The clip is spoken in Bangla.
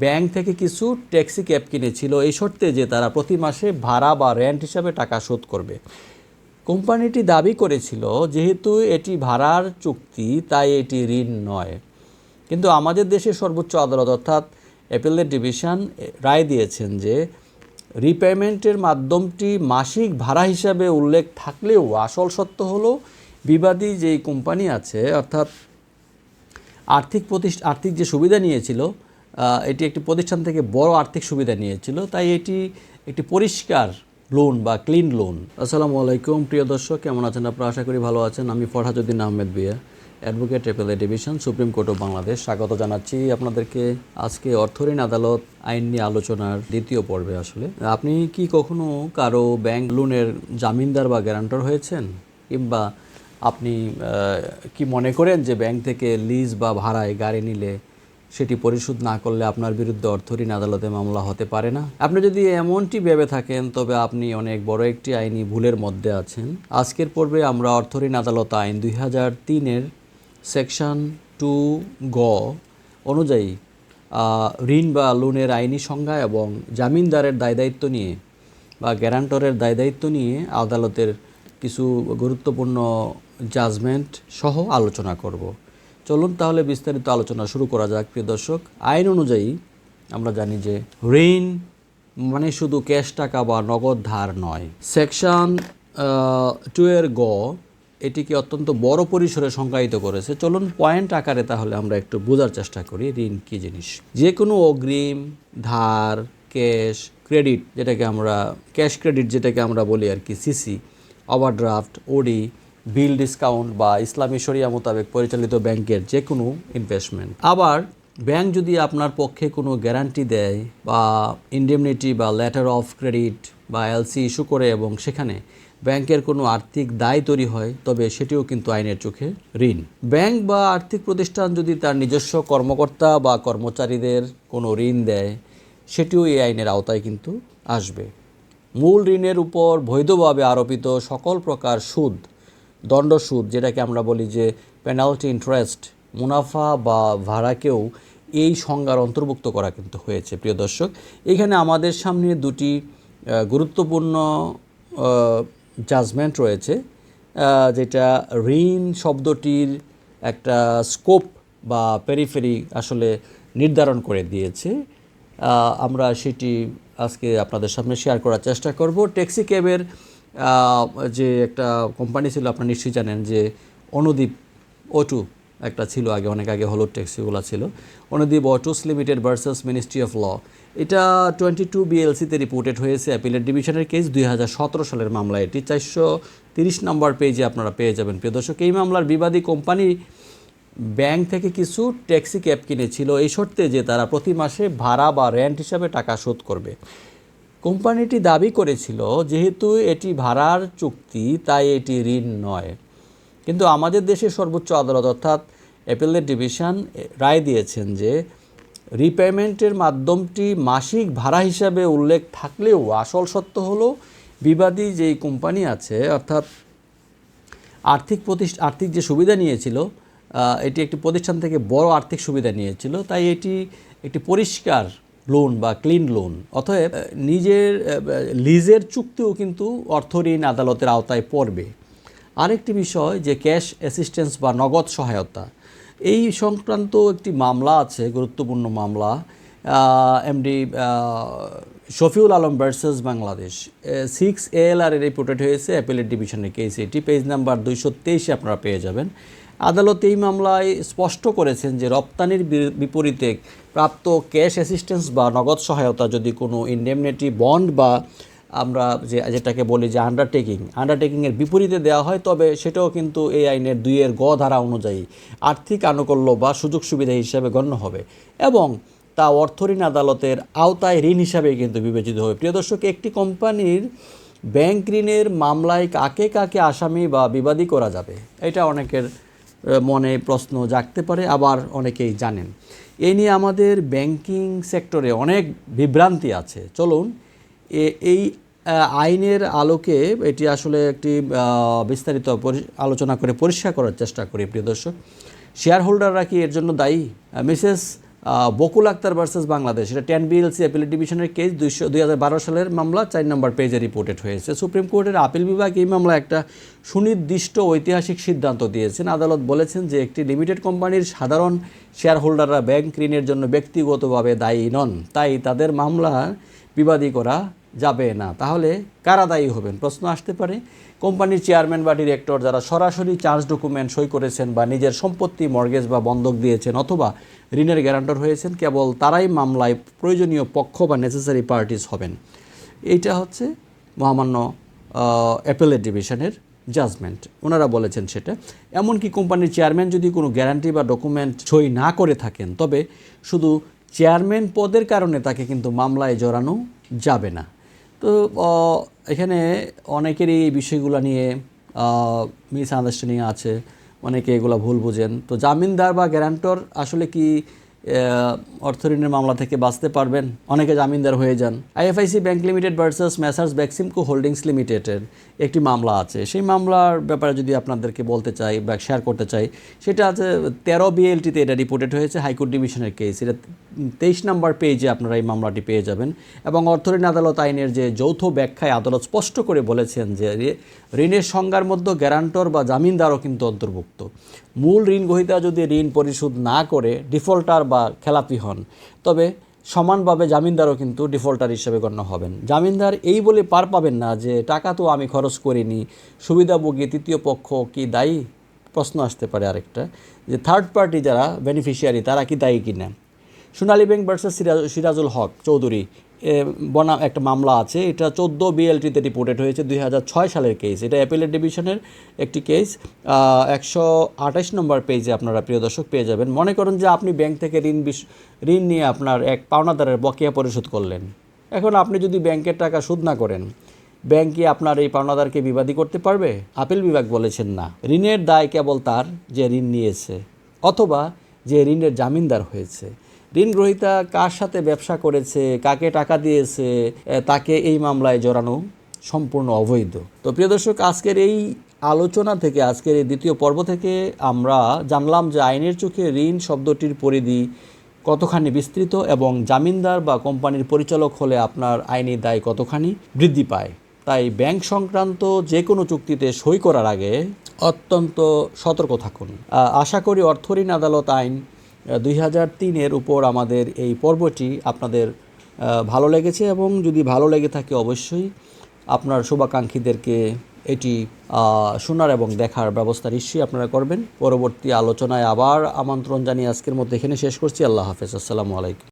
ব্যাংক থেকে কিছু ট্যাক্সি ক্যাব কিনেছিল এই শর্তে যে তারা প্রতি মাসে ভাড়া বা রেন্ট হিসাবে টাকা শোধ করবে। কোম্পানিটি দাবি করেছিল যেহেতু এটি ভাড়ার চুক্তি তাই এটি ঋণ নয়। কিন্তু আমাদের দেশের সর্বোচ্চ আদালত অর্থাৎ অ্যাপেলেট ডিভিশন রায় দিয়েছেন যে রিপেমেন্টের মাধ্যমটি মাসিক ভাড়া হিসাবে উল্লেখ থাকলেও আসল সত্য হলো বিবাদী যেই কোম্পানি আছে অর্থাৎ আর্থিক যে সুবিধা নিয়েছিল এটি একটি প্রতিষ্ঠান থেকে বড় আর্থিক সুবিধা নিয়েছিল, তাই এটি একটি পরিষ্কার লোন বা ক্লিন লোন। আসসালামু আলাইকুম প্রিয় দর্শক, কেমন আছেন আপনারা? আশা করি ভালো আছেন। আমি ফরহাদউদ্দিন আহমেদ বিয়া, advocate appellate division, supreme court of Bangladesh. স্বাগত জানাচ্ছি আপনাদেরকে আজকে অর্থঋণ আদালত আইন নিয়ে আলোচনার দ্বিতীয় পর্বে। আসলে আপনি কি কখনো কারো ব্যাংক লোনের জামিনদার বা গ্যারান্টর হয়েছেন, কিংবা আপনি কি মনে করেন যে ব্যাংক থেকে লিজ বা ভাড়ায় গাড়ি নিলে সেটি পরিশোধ না করলে আপনার বিরুদ্ধে অর্থঋণ আদালতে মামলা হতে পারে না? আপনি যদি এমনটি ভেবে থাকেন তবে আপনি অনেক বড় একটি আইনি ভুলের মধ্যে আছেন। আজকের পর্বে আমরা অর্থঋণ আদালত আইন 2003-এর সেকশন 2 গ অনুযায়ী ঋণ বা লোনের আইনি সংজ্ঞা এবং জামিনদারের দায়দায়িত্ব নিয়ে বা গ্যারান্টরের দায়দায়িত্ব নিয়ে আদালতের কিছু গুরুত্বপূর্ণ জাজমেন্ট সহ আলোচনা করব। চলুন তাহলে বিস্তারিত আলোচনা শুরু করা যাক। প্রিয় দর্শক, আইন অনুযায়ী আমরা জানি যে ঋণ মানে শুধু ক্যাশ টাকা বা নগদ ধার নয়। সেকশন 2-এর গ এটিকে অত্যন্ত বড় পরিসরে সংজ্ঞায়িত করেছে। চলুন পয়েন্ট আকারে তাহলে আমরা একটু বোঝার চেষ্টা করি ঋণ কী জিনিস। যে কোনো অগ্রিম, ধার, ক্যাশ ক্রেডিট, যেটাকে আমরা ক্যাশ ক্রেডিট যেটাকে আমরা বলি আর কি, সিসি, ওভারড্রাফট, ওডি, বিল ডিসকাউন্ট বা ইসলামী শরিয়া মোতাবেক পরিচালিত ব্যাংকের যে কোনো ইনভেস্টমেন্ট। আবার ব্যাংক যদি আপনার পক্ষে কোনো গ্যারান্টি দেয় বা ইন্ডেমনিটি বা লেটার অফ ক্রেডিট বা এলসি ইস্যু করে এবং সেখানে ব্যাংকের কোনো আর্থিক দায় তৈরি হয়, তবে সেটিও কিন্তু আইনের চোখে ঋণ। ব্যাংক বা আর্থিক প্রতিষ্ঠান যদি তার নিজস্ব কর্মকর্তা বা কর্মচারীদের কোনো ঋণ দেয়, সেটিও এই আইনের আওতায় কিন্তু আসবে। মূল ঋণের উপর বৈধভাবে আরোপিত সকল প্রকার সুদ, দণ্ড সুদ, যেটাকে আমরা বলি যে পেনাল্টি ইন্টারেস্ট, মুনাফা বা ভাড়াকেও এই সংজ্ঞার অন্তর্ভুক্ত করা কিন্তু হয়েছে। প্রিয় দর্শক, এখানে আমাদের সামনে দুটি গুরুত্বপূর্ণ জাজমেন্ট রয়েছে, যেটা ঋণ শব্দটির একটা স্কোপ বা পেরিফেরি আসলে নির্ধারণ করে দিয়েছে। আমরা সেটি আজকে আপনাদের সামনে শেয়ার করার চেষ্টা করব। ট্যাক্সি ক্যাবের যে একটা কোম্পানি ছিল, আপনারা নিশ্চয়ই জানেন যে অনুদীপ অটো একটা ছিল আগে, অনেক আগে হলুদ ট্যাক্সিগুলো ছিল। Anudeep autos limited versus ministry of law, এটা 22 BLC-তে রিপোর্টেড হয়েছে। অ্যাপিলেট ডিভিশনের কেস, 2017 সালের মামলা। এটি 430 নম্বর পেজে আপনারা পেয়ে যাবেন। প্রিয় দর্শক, এই মামলার বিবাদী কোম্পানি ব্যাংক থেকে কিছু ট্যাক্সি ক্যাব কিনেছিল এই শর্তে যে তারা প্রতি মাসে ভাড়া বা রেন্ট হিসাবে টাকা শোধ করবে। কোম্পানিটি দাবি করেছিল যেহেতু এটি ভাড়ার চুক্তি তাই এটি ঋণ নয়। কিন্তু আমাদের দেশের সর্বোচ্চ আদালত অর্থাৎ অ্যাপেলেট ডিভিশন রায় দিয়েছেন যে রিপেমেন্টের মাধ্যমটি মাসিক ভাড়া হিসাবে উল্লেখ থাকলেও আসল সত্য হলো বিবাদী যেই কোম্পানি আছে অর্থাৎ আর্থিক যে সুবিধা নিয়েছিল এটি একটি প্রতিষ্ঠান থেকে বড় আর্থিক সুবিধা নিয়েছিল, তাই এটি একটি পরিষ্কার লোন বা ক্লিন লোন। অতএব নিজের লিজের চুক্তিও কিন্তু অর্থঋণ আদালতের আওতায় পড়বে। আরেকটি বিষয় যে ক্যাশ অ্যাসিস্ট্যান্স বা নগদ সহায়তা, এই সংক্রান্ত একটি মামলা আছে, গুরুত্বপূর্ণ মামলা, MD Shafiul Alam versus Bangladesh, 6 ALR reported হয়েছে অ্যাপেলেট ডিভিশনের কেস। এটি পেজ নাম্বার 223-এ আপনারা পেয়ে যাবেন। আদালত এই মামলায় স্পষ্ট করেছেন যে রপ্তানির বিপরীতে প্রাপ্ত ক্যাশ অ্যাসিস্ট্যান্স বা নগদ সহায়তা যদি কোনো ইন্ডেমনিটি বন্ড বা আমরা যেটাকে বলি যে আন্ডারটেকিংয়ের বিপরীতে দেওয়া হয়, তবে সেটাও কিন্তু এই আইনের 2-এর গ ধারা অনুযায়ী আর্থিক আনুকূল্য বা সুযোগ সুবিধা হিসাবে গণ্য হবে এবং তা অর্থঋণ আদালতের আওতায় ঋণ হিসাবে কিন্তু বিবেচিত হবে। প্রিয় দর্শক, একটি কোম্পানির ব্যাংক ঋণের মামলায় কাকে কাকে আসামি বা বিবাদী করা যাবে, এটা অনেকের মনে প্রশ্ন জাগতে পারে, আবার অনেকেই জানেন। এ নিয়ে আমাদের ব্যাংকিং সেক্টরে অনেক বিভ্রান্তি আছে। চলুন এই আইনের আলোকে এটি আসলে একটি বিস্তারিত আলোচনা করে পরিষ্কার করার চেষ্টা করি। প্রিয় দর্শক, শেয়ার হোল্ডাররা কি এর জন্য দায়ী? মিসেস বকুল আক্তার ভার্সেস বাংলাদেশ, এটা 10 BLC অ্যাপিলেট ডিভিশনের কেস 2012 সালের মামলা, 4 নম্বর পেজে রিপোর্টেড হয়েছে। সুপ্রিম কোর্টের আপিল বিভাগ এই মামলায় একটা সুনির্দিষ্ট ঐতিহাসিক সিদ্ধান্ত দিয়েছেন। আদালত বলেছেন যে একটি লিমিটেড কোম্পানির সাধারণ শেয়ার হোল্ডাররা ব্যাংক ঋণের জন্য ব্যক্তিগতভাবে দায়ী নন, তাই তাদের মামলা বিবাদী করা যাবে না। তাহলে কারা দায়ী হবেন প্রশ্ন আসতে পারে। কোম্পানির চেয়ারম্যান বা ডিরেক্টর যারা সরাসরি চার্জ ডকুমেন্ট সই করেছেন বা নিজের সম্পত্তি মর্গেজ বা বন্ধক দিয়েছেন অথবা ঋণের গ্যারান্টর হয়েছেন, কেবল তারাই মামলায় প্রয়োজনীয় পক্ষ বা নেসেসারি পার্টিস হবেন। এইটা হচ্ছে মহামান্য অ্যাপেলেট ডিভিশনের জাজমেন্ট, ওনারা বলেছেন সেটা। এমনকি কোম্পানির চেয়ারম্যান যদি কোনো গ্যারান্টি বা ডকুমেন্ট সই না করে থাকেন, তবে শুধু চেয়ারম্যান পদের কারণে তাকে কিন্তু মামলায় জড়ানো যাবে না। তো এখানে অনেকেরই এই বিষয়গুলো নিয়ে মিস আন্ডারস্ট্যান্ডিং আছে, অনেকে এগুলো ভুল বুঝেন। তো জামিনদার বা গ্যারান্টর আসলে কি অর্থঋণের মামলা থেকে বাঁচতে পারবেন? অনেকে জামিনদার হয়ে যান। IFIC bank limited versus messrs Beximco holdings লিমিটেডের একটি মামলা আছে। সেই মামলার ব্যাপারে যদি আপনাদেরকে বলতে চাই বা শেয়ার করতে চাই, সেটা আছে 13 BLTতে এটা রিপোর্টেড হয়েছে, হাইকোর্ট ডিভিশনের কেস। এটা 23 নম্বর পেজে আপনারা এই মামলাটি পেয়ে যাবেন। এবং অর্থঋণ আদালত আইনের যে যৌথ ব্যাখ্যায় আদালত স্পষ্ট করে বলেছেন যে ঋণের সংজ্ঞার মধ্যে গ্যারান্টর বা জামিনদারও কিন্তু অন্তর্ভুক্ত। মূল ঋণ গ্রহীতা যদি ঋণ পরিশোধ না করে ডিফল্টার বা খেলাপি হন, তবে সমানভাবে জামিনদারও কিন্তু ডিফল্টার হিসেবে গণ্য হবেন। জামিনদার এই বলে পার পাবেন না যে টাকা তো আমি খরচ করিনি, সুবিধাভোগী তৃতীয় পক্ষ কি দায়ী? প্রশ্ন আসতে পারে আরেকটা, যে থার্ড পার্টি যারা বেনিফিশিয়ারি তারা কি দায়ী কিনা। সোনালী ব্যাংক ভার্সেস সিরাজুল হক চৌধুরী বনাম একটা মামলা আছে, এটা 14 BLTতে রিপোর্টেড হয়েছে, 2006 সালের কেস। এটা অ্যাপিলেট ডিভিশনের একটি কেস, 128 নম্বর পেজে আপনারা প্রিয় দর্শক পেয়ে যাবেন। মনে করুন যে আপনি ব্যাংক থেকে ঋণ নিয়ে আপনার এক পাওনাদারের বকেয়া পরিশোধ করলেন। এখন আপনি যদি ব্যাংকের টাকা সুদ না করেন, ব্যাংক কি আপনার এই পাওনাদারকে বিবাদী করতে পারবে? আপিল বিভাগ বলেছেন না। ঋণের দায় কেবল তার যে ঋণ নিয়েছে অথবা যে ঋণের জামিনদার হয়েছে। ঋণ গ্রহীতা কার সাথে ব্যবসা করেছে, কাকে টাকা দিয়েছে, তাকে এই মামলায় জড়ানো সম্পূর্ণ অবৈধ। তো প্রিয় দর্শক, আজকের এই আলোচনা থেকে, আজকের এই দ্বিতীয় পর্ব থেকে আমরা জানলাম যে আইনের চোখে ঋণ শব্দটির পরিধি কতখানি বিস্তৃত এবং জামিনদার বা কোম্পানির পরিচালক হলে আপনার আইনি দায় কতখানি বৃদ্ধি পায়। তাই ব্যাংক সংক্রান্ত যে কোনো চুক্তিতে সই করার আগে অত্যন্ত সতর্ক থাকুন। আশা করি অর্থঋণ আদালত আইন 2003-এর উপর আমাদের এই পর্বটি আপনাদের ভালো লেগেছে, এবং যদি ভালো লেগে থাকে অবশ্যই আপনার শুভাকাঙ্ক্ষীদেরকে এটি শোনার এবং দেখার ব্যবস্থা নিশ্চয়ই আপনারা করবেন। পরবর্তী আলোচনায় আবার আমন্ত্রণ জানিয়ে আজকের মধ্যে এখানে শেষ করছি। আল্লাহ হাফেজ, আসসালামু আলাইকুম।